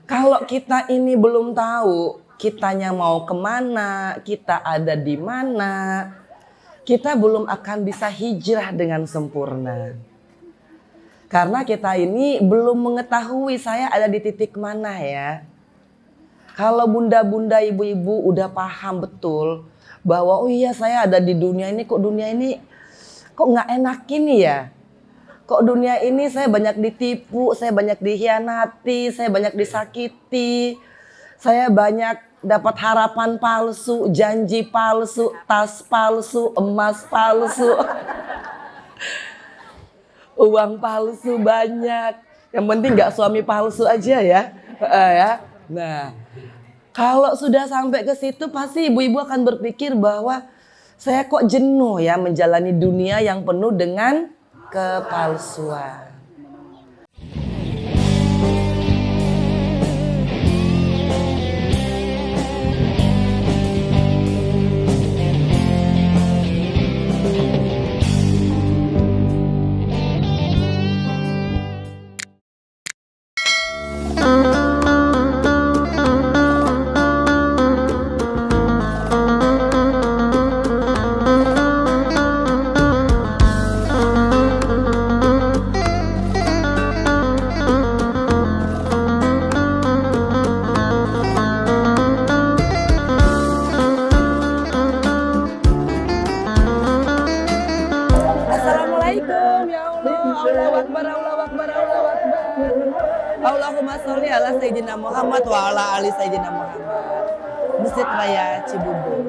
Kalau kita ini belum tahu kitanya mau kemana, kita ada di mana, kita belum akan bisa hijrah dengan sempurna. Karena kita ini belum mengetahui saya ada di titik mana ya. Kalau bunda-bunda, ibu-ibu udah paham betul bahwa oh iya saya ada di dunia ini, kok dunia ini kok nggak enak ini ya. Kok dunia ini saya banyak ditipu, saya banyak dikhianati, saya banyak disakiti. Saya banyak dapat harapan palsu, janji palsu, tas palsu, emas palsu. Uang palsu banyak. Yang penting nggak suami palsu aja ya. Ya. Nah, kalau sudah sampai ke situ pasti ibu-ibu akan berpikir bahwa saya kok jenuh ya menjalani dunia yang penuh dengan kepalsuan. Assalamualaikum ya Allah. Allahu Akbar, Allahu Akbar, Allahu Akbar. Allahumma sholli ala Sayyidina Muhammad wa ala ali Sayyidina Muhammad. Masjid Raya Cibubur.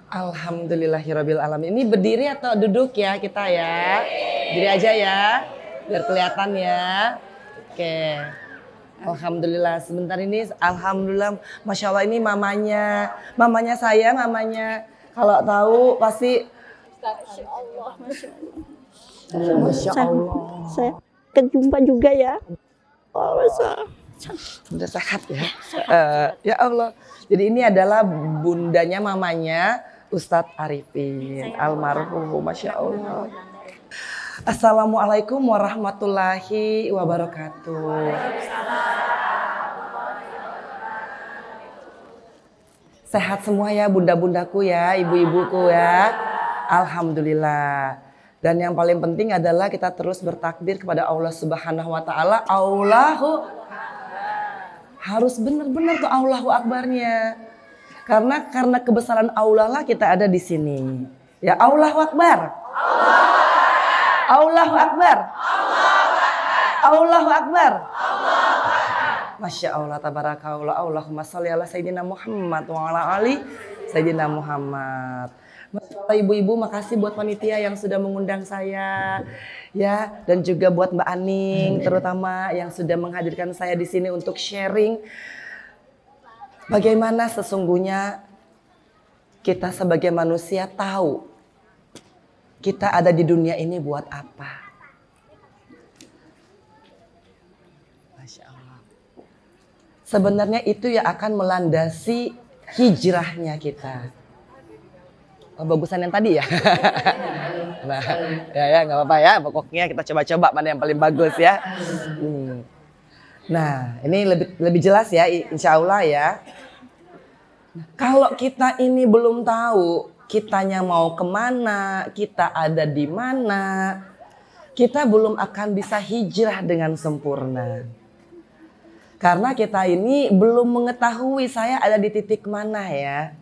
Alhamdulillahirabbil alamin. Ini berdiri atau duduk ya kita ya? Berdiri aja ya, biar kelihatan ya. Oke. Alhamdulillah. Sebentar ini, alhamdulillah, masya Allah ini mamanya saya, mamanya. Kalau tahu pasti. Masya Allah, Masya Allah. Masya Allah. Saya kejumpa juga ya. Oh, Masya Allah. Udah sehat ya. Ya Allah. Jadi ini adalah bundanya mamanya Ustadz Arifin almarhum, masya Allah. Assalamualaikum warahmatullahi wabarakatuh. Sehat semua ya bunda-bundaku ya, ibu-ibuku ya. Alhamdulillah. Dan yang paling penting adalah kita terus bertakbir kepada Allah Subhanahu wa taala. Allahu harus benar-benar tuh Allahu Akbarnya. Karena kebesaran Allah lah kita ada di sini. Ya Allahu Akbar. Allahu Akbar. Allahu Akbar. Masya Allah, tabarakallah. Allahumma sholli ala Sayyidina Muhammad wa ala ali Sayyidina Muhammad. Masya Allah, ibu-ibu, makasih buat panitia yang sudah mengundang saya, ya, dan juga buat Mbak Aning, terutama yang sudah menghadirkan saya di sini untuk sharing bagaimana sesungguhnya kita sebagai manusia tahu kita ada di dunia ini buat apa. Masya Allah. Sebenarnya itu yang akan melandasi hijrahnya kita. Oh, bagusan yang tadi ya. Nah, ya nggak apa-apa ya. Pokoknya kita coba-coba mana yang paling bagus ya. Nah, ini lebih jelas ya, insya Allah ya. Kalau kita ini belum tahu kitanya mau kemana, kita ada di mana, kita belum akan bisa hijrah dengan sempurna. Karena kita ini belum mengetahui saya ada di titik mana ya.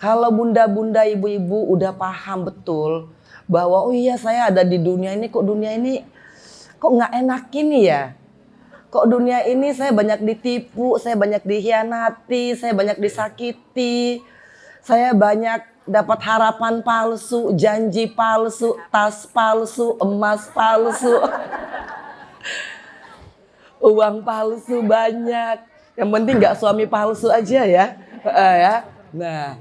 Kalau bunda-bunda, ibu-ibu udah paham betul bahwa oh iya saya ada di dunia ini, kok dunia ini kok nggak enak ini ya. Kok dunia ini saya banyak ditipu, saya banyak dikhianati, saya banyak disakiti, saya banyak dapat harapan palsu, janji palsu, tas palsu, emas palsu, uang palsu banyak. Yang penting nggak suami palsu aja ya. Nah,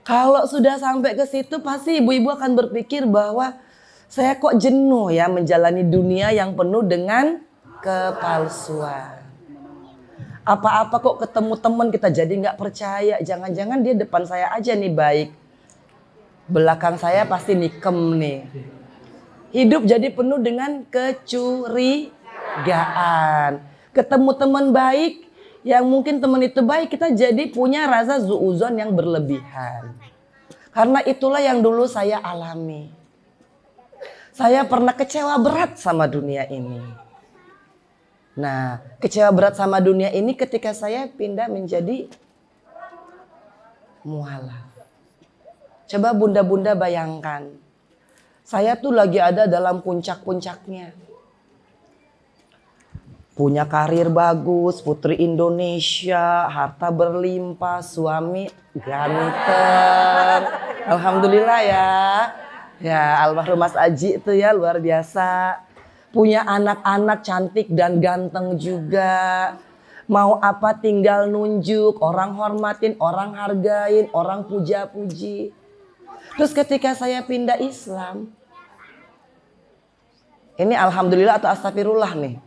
kalau sudah sampai ke situ pasti ibu-ibu akan berpikir bahwa saya kok jenuh ya menjalani dunia yang penuh dengan kepalsuan. Apa-apa kok ketemu teman kita jadi nggak percaya. Jangan-jangan dia depan saya aja nih baik, belakang saya pasti nikem nih. Hidup jadi penuh dengan kecurigaan. Ketemu teman baik, yang mungkin teman itu baik, kita jadi punya rasa zuuzon yang berlebihan. Karena itulah yang dulu saya alami. Saya pernah kecewa berat sama dunia ini. Nah, kecewa berat sama dunia ini ketika saya pindah menjadi mualaf. Coba bunda-bunda bayangkan, saya tuh lagi ada dalam puncak-puncaknya. Punya karir bagus, putri Indonesia, harta berlimpah, suami ganteng. Alhamdulillah ya. Ya, almarhum Mas Aji itu ya luar biasa. Punya anak-anak cantik dan ganteng juga. Mau apa tinggal nunjuk, orang hormatin, orang hargain, orang puja-puji. Terus ketika saya pindah Islam, ini alhamdulillah atau astagfirullah nih.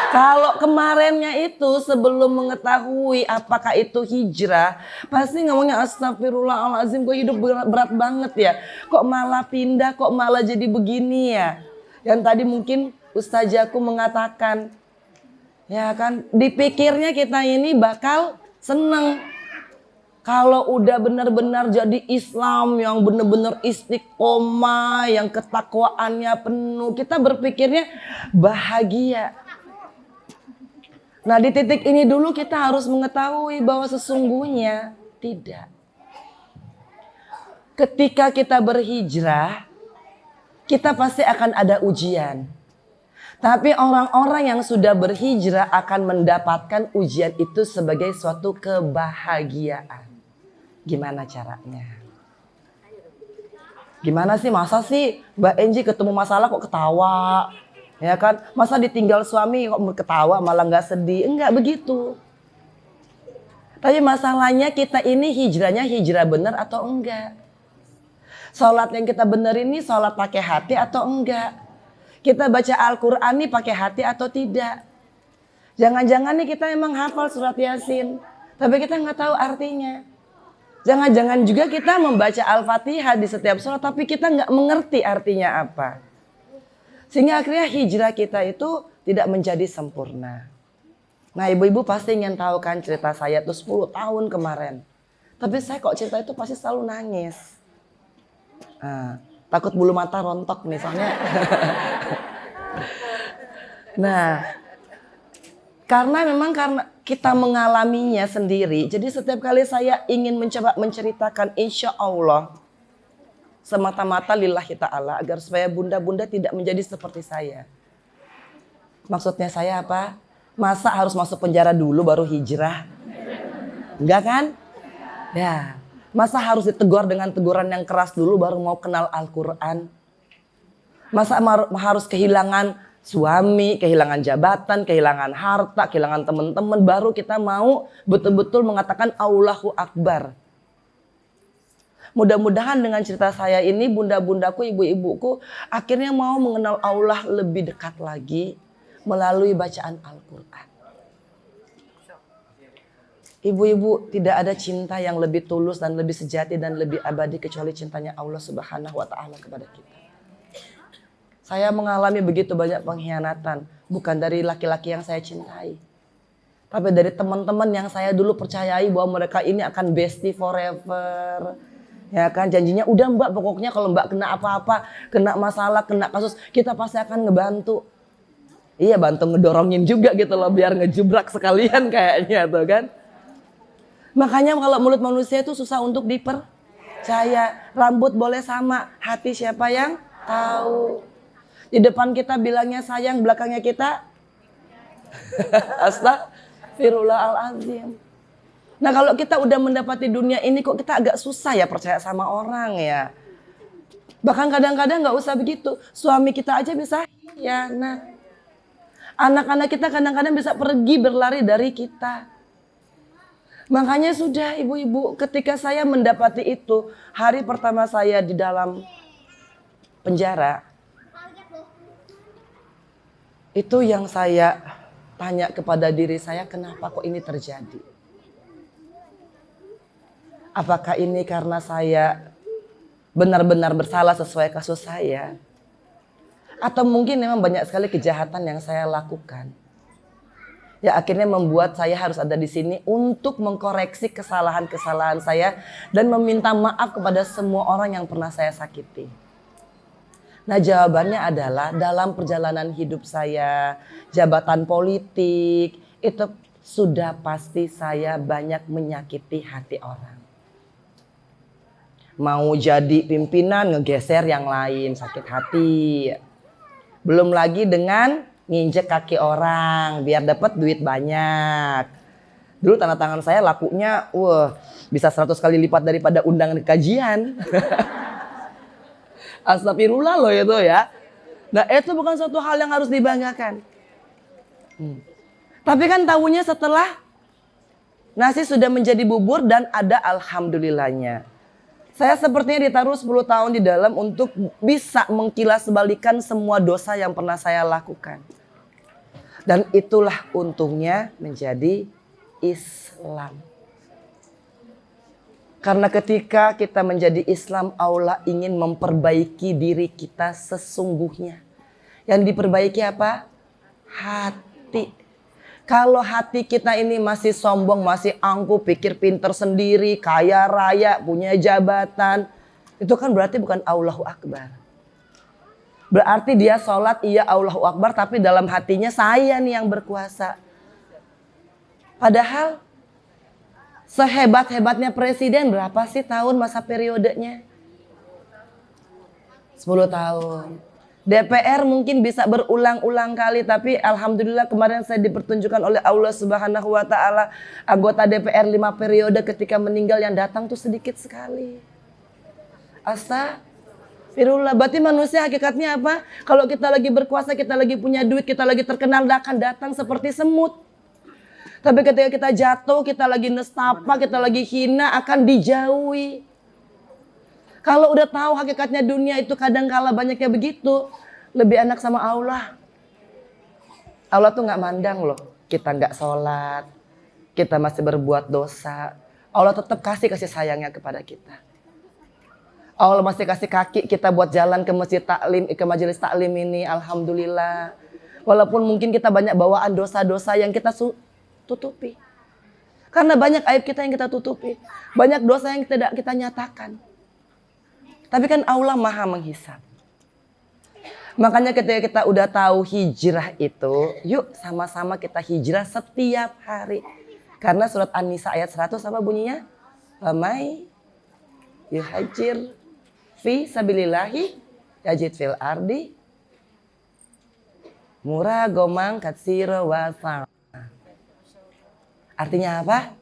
Kalau kemarinnya itu sebelum mengetahui apakah itu hijrah, pasti ngomongnya astagfirullahaladzim, kok hidup berat banget ya. Kok malah pindah, kok malah jadi begini ya. Yang tadi mungkin ustazaku mengatakan, ya kan, dipikirnya kita ini bakal seneng. Kalau udah benar-benar jadi Islam yang benar-benar istiqomah, yang ketakwaannya penuh, kita berpikirnya bahagia. Nah, di titik ini dulu kita harus mengetahui bahwa sesungguhnya tidak. Ketika kita berhijrah, kita pasti akan ada ujian. Tapi orang-orang yang sudah berhijrah akan mendapatkan ujian itu sebagai suatu kebahagiaan. Gimana caranya? Gimana sih, masa sih Mbak Enji ketemu masalah kok ketawa? Ya kan, masa ditinggal suami kok ketawa malah nggak sedih? Enggak begitu. Tapi masalahnya kita ini hijrahnya hijrah benar atau enggak? Sholat yang kita bener ini sholat pakai hati atau enggak? Kita baca Al-Quran nih pakai hati atau tidak? Jangan-jangan nih kita emang hafal surat Yasin, tapi kita nggak tahu artinya. Jangan-jangan juga kita membaca Al-Fatihah di setiap sholat, tapi kita nggak mengerti artinya apa. Sehingga akhirnya hijrah kita itu tidak menjadi sempurna. Nah, ibu-ibu pasti ingin tahu kan cerita saya tuh 10 tahun kemarin. Tapi saya kok cerita itu pasti selalu nangis. Takut bulu mata rontok nih soalnya. Nah, karena kita mengalaminya sendiri. Jadi setiap kali saya ingin mencoba menceritakan, insya Allah semata-mata lillahi ta'ala, agar supaya bunda-bunda tidak menjadi seperti saya. Maksudnya saya apa? Masa harus masuk penjara dulu baru hijrah? Enggak kan? Ya. Masa harus ditegur dengan teguran yang keras dulu baru mau kenal Al-Quran? Masa harus kehilangan suami, kehilangan jabatan, kehilangan harta, kehilangan teman-teman, baru kita mau betul-betul mengatakan Allahu Akbar? Mudah-mudahan dengan cerita saya ini bunda-bundaku, ibu-ibuku akhirnya mau mengenal Allah lebih dekat lagi melalui bacaan Al-Quran. Ibu-ibu, tidak ada cinta yang lebih tulus dan lebih sejati dan lebih abadi kecuali cintanya Allah Subhanahu wa Ta'ala kepada kita. Saya mengalami begitu banyak pengkhianatan, bukan dari laki-laki yang saya cintai, tapi dari teman-teman yang saya dulu percayai bahwa mereka ini akan bestie forever. Ya kan, janjinya udah Mbak, pokoknya kalau Mbak kena apa-apa, kena masalah, kena kasus, kita pasti akan ngebantu. Iya, bantu ngedorongin juga gitu loh, biar ngejubrak sekalian kayaknya tuh kan. Makanya kalau mulut manusia itu susah untuk dipercaya. Rambut boleh sama, hati siapa yang tahu. Di depan kita bilangnya sayang, belakangnya kita astagfirullahaladzim. Nah kalau kita udah mendapati dunia ini kok kita agak susah ya percaya sama orang ya. Bahkan kadang-kadang nggak usah begitu. Suami kita aja bisa hianat. Anak-anak kita kadang-kadang bisa pergi berlari dari kita. Makanya sudah ibu-ibu, ketika saya mendapati itu, hari pertama saya di dalam penjara, itu yang saya tanya kepada diri saya, kenapa kok ini terjadi? Apakah ini karena saya benar-benar bersalah sesuai kasus saya? Atau mungkin memang banyak sekali kejahatan yang saya lakukan. Ya akhirnya membuat saya harus ada di sini untuk mengkoreksi kesalahan-kesalahan saya dan meminta maaf kepada semua orang yang pernah saya sakiti. Nah jawabannya adalah dalam perjalanan hidup saya, jabatan politik, itu sudah pasti saya banyak menyakiti hati orang. Mau jadi pimpinan ngegeser yang lain, sakit hati. Belum lagi dengan nginjek kaki orang biar dapat duit banyak. Dulu tanda tangan saya lakunya bisa 100 kali lipat daripada undangan kajian. Astagfirullah loh itu ya. Nah itu bukan suatu hal yang harus dibanggakan. Tapi kan tahunya setelah nasi sudah menjadi bubur dan ada alhamdulillahnya. Saya sepertinya ditaruh 10 tahun di dalam untuk bisa mengkilas balikan semua dosa yang pernah saya lakukan. Dan itulah untungnya menjadi Islam. Karena ketika kita menjadi Islam, Allah ingin memperbaiki diri kita sesungguhnya. Yang diperbaiki apa? Hati. Kalau hati kita ini masih sombong, masih angkuh, pikir pinter sendiri, kaya raya, punya jabatan. Itu kan berarti bukan Allahu Akbar. Berarti dia sholat, iya Allahu Akbar, tapi dalam hatinya saya nih yang berkuasa. Padahal sehebat-hebatnya presiden berapa sih tahun masa periodenya? 10 tahun. DPR mungkin bisa berulang-ulang kali, tapi alhamdulillah kemarin saya dipertunjukkan oleh Allah Subhanahu wa taala anggota DPR 5 periode ketika meninggal yang datang tuh sedikit sekali. Astagfirullah. Berarti manusia hakikatnya apa? Kalau kita lagi berkuasa, kita lagi punya duit, kita lagi terkenal, akan datang seperti semut. Tapi ketika kita jatuh, kita lagi nestapa, kita lagi hina, akan dijauhi. Kalau udah tahu hakikatnya dunia itu kadang kala banyaknya begitu, lebih enak sama Allah. Allah tuh nggak mandang loh, kita nggak sholat, kita masih berbuat dosa. Allah tetap kasih sayangnya kepada kita. Allah masih kasih kaki kita buat jalan ke masjid taklim, ke majelis taklim ini, alhamdulillah. Walaupun mungkin kita banyak bawaan dosa-dosa yang kita tutupi. Karena banyak aib kita yang kita tutupi, banyak dosa yang tidak kita nyatakan. Tapi kan Allah maha menghisab. Makanya ketika kita udah tahu hijrah itu, yuk sama-sama kita hijrah setiap hari. Karena surat An-Nisa ayat 100 apa bunyinya? Famai yuhajir fi sabilillahi yajid fil ardi muragomang katsira wasa. Artinya apa?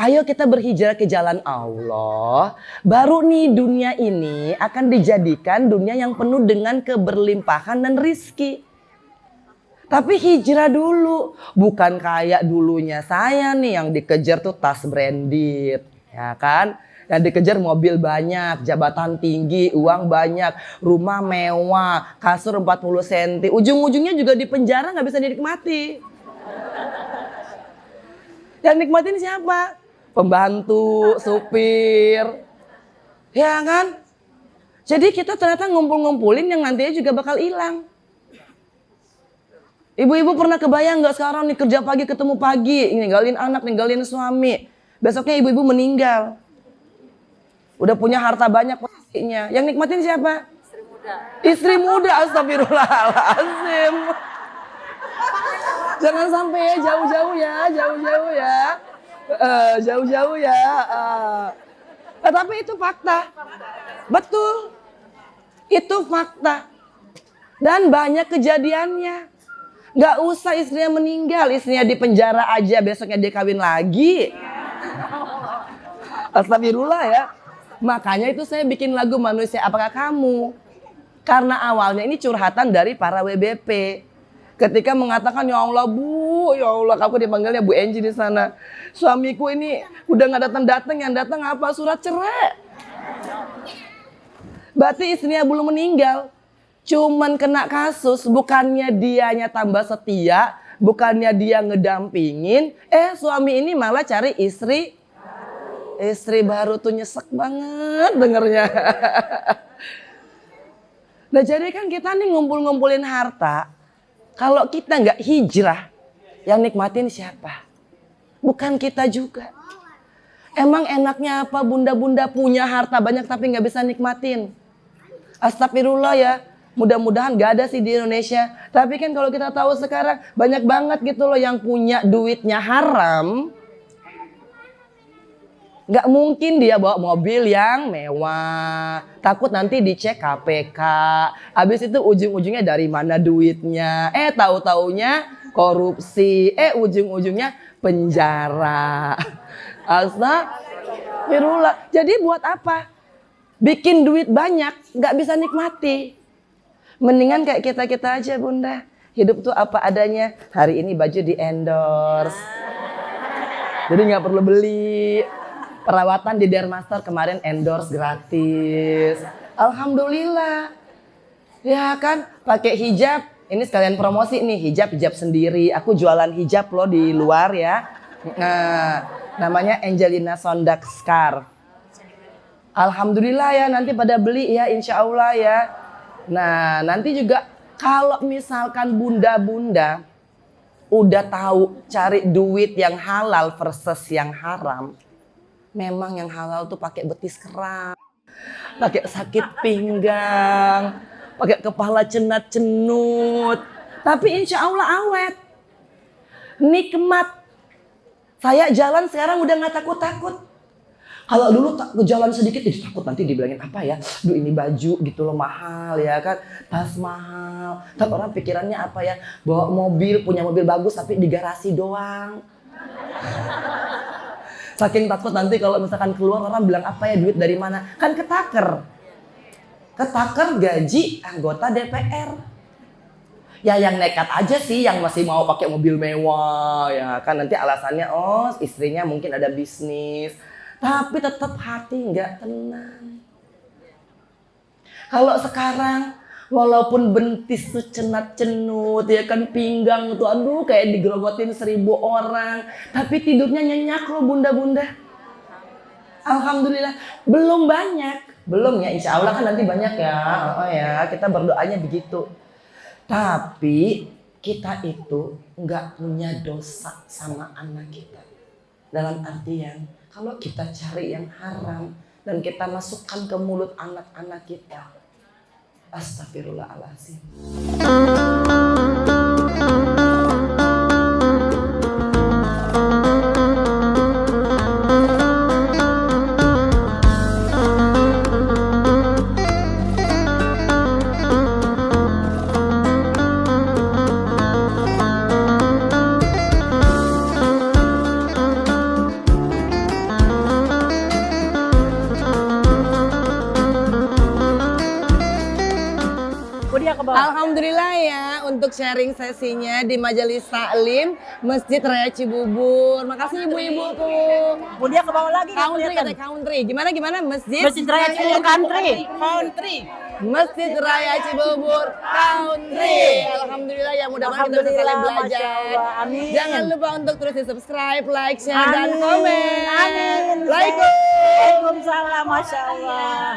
Ayo kita berhijrah ke jalan Allah. Baru nih dunia ini akan dijadikan dunia yang penuh dengan keberlimpahan dan rizki. Tapi hijrah dulu. Bukan kayak dulunya saya nih yang dikejar tuh tas branded. Ya kan? Yang dikejar mobil banyak, jabatan tinggi, uang banyak, rumah mewah, kasur 40 cm. Ujung-ujungnya juga di penjara gak bisa dinikmati. Yang nikmatin siapa? Pembantu, supir, ya kan? Jadi kita ternyata ngumpul-ngumpulin yang nantinya juga bakal hilang. Ibu-ibu pernah kebayang nggak sekarang nih kerja pagi ketemu pagi, ninggalin anak, ninggalin suami, besoknya ibu-ibu meninggal, udah punya harta banyak pastinya. Yang nikmatin siapa? Istri muda. Istri muda, astagfirullahaladzim. Jangan sampai ya, jauh-jauh ya, jauh-jauh ya. Jauh-jauh ya. Tapi itu fakta. Betul. Itu fakta. Dan banyak kejadiannya. Gak usah istrinya meninggal, istrinya di penjara aja besoknya dia kawin lagi. Astagfirullah ya. Makanya itu saya bikin lagu Manusia Apakah Kamu. Karena awalnya ini curhatan dari para WBP. Ketika mengatakan, ya Allah Bu, ya Allah, aku dipanggilnya Bu Enji di sana. Suamiku ini udah nggak datang-datang, yang datang apa? Surat cerai. Berarti istrinya belum meninggal. Cuman kena kasus, bukannya dianya tambah setia, bukannya dia ngedampingin, suami ini malah cari istri baru tuh nyesek banget dengernya. Nah jadi kan kita nih ngumpulin harta, kalau kita nggak hijrah, yang nikmatin siapa? Bukan kita juga. Emang enaknya apa bunda-bunda punya harta banyak tapi nggak bisa nikmatin? Astagfirullah ya. Mudah-mudahan gak ada sih di Indonesia. Tapi kan kalau kita tahu sekarang banyak banget gitu loh yang punya duitnya haram. Gak mungkin dia bawa mobil yang mewah. Takut nanti dicek KPK. Habis itu ujung-ujungnya dari mana duitnya. Tahu-taunya korupsi. Ujung-ujungnya penjara. Astagfirullah. Jadi buat apa? Bikin duit banyak gak bisa nikmati. Mendingan kayak kita-kita aja bunda. Hidup tuh apa adanya. Hari ini baju di endorse. Jadi gak perlu beli. Perawatan di Dermaster kemarin endorse gratis. Alhamdulillah. Ya kan pakai hijab. Ini sekalian promosi nih. Hijab sendiri. Aku jualan hijab loh di luar ya. Nah namanya Angelina Sondak Scarf. Alhamdulillah ya nanti pada beli ya insya Allah ya. Nah nanti juga kalau misalkan bunda-bunda udah tahu cari duit yang halal versus yang haram. Memang yang halal tuh pakai betis keram, pakai sakit pinggang, pakai kepala cenat-cenut. Tapi insya Allah awet, nikmat. Saya jalan sekarang udah nggak takut-takut. Kalau dulu jalan sedikit takut nanti dibilangin apa ya, duh ini baju gitu loh mahal ya kan, tas mahal. Tapi orang pikirannya apa ya, bawa mobil, punya mobil bagus tapi di garasi doang. Saking takut nanti kalau misalkan keluar orang bilang apa ya, duit dari mana, kan ketaker gaji anggota DPR. Ya yang nekat aja sih yang masih mau pakai mobil mewah ya kan, nanti alasannya oh istrinya mungkin ada bisnis. Tapi tetap hati nggak tenang. Kalau sekarang walaupun bentis tuh cenat-cenut ya kan, pinggang tuh aduh kayak digerogotin 1000 orang. Tapi tidurnya nyenyak loh bunda-bunda. Alhamdulillah. Belum banyak. Belum ya, insya Allah kan nanti banyak ya. Oh ya, kita berdoanya begitu. Tapi kita itu nggak punya dosa sama anak kita. Dalam artian kalau kita cari yang haram dan kita masukkan ke mulut anak-anak kita, astagfirullahaladzim. Alhamdulillah ya untuk sharing sesinya di Majelis Taklim Masjid Raya Cibubur. Makasih ibu-ibuku. Kemudian ke bawah lagi. Country kata country. Gimana Masjid Raya Cibubur Country. Masjid Raya Cibubur Country. Alhamdulillah ya, mudah-mudahan kita bisa saling belajar. Amin. Jangan lupa untuk terus di subscribe, like, share, dan komen. Amin. Waalaikumsalam. Waalaikumsalam. Masya Allah.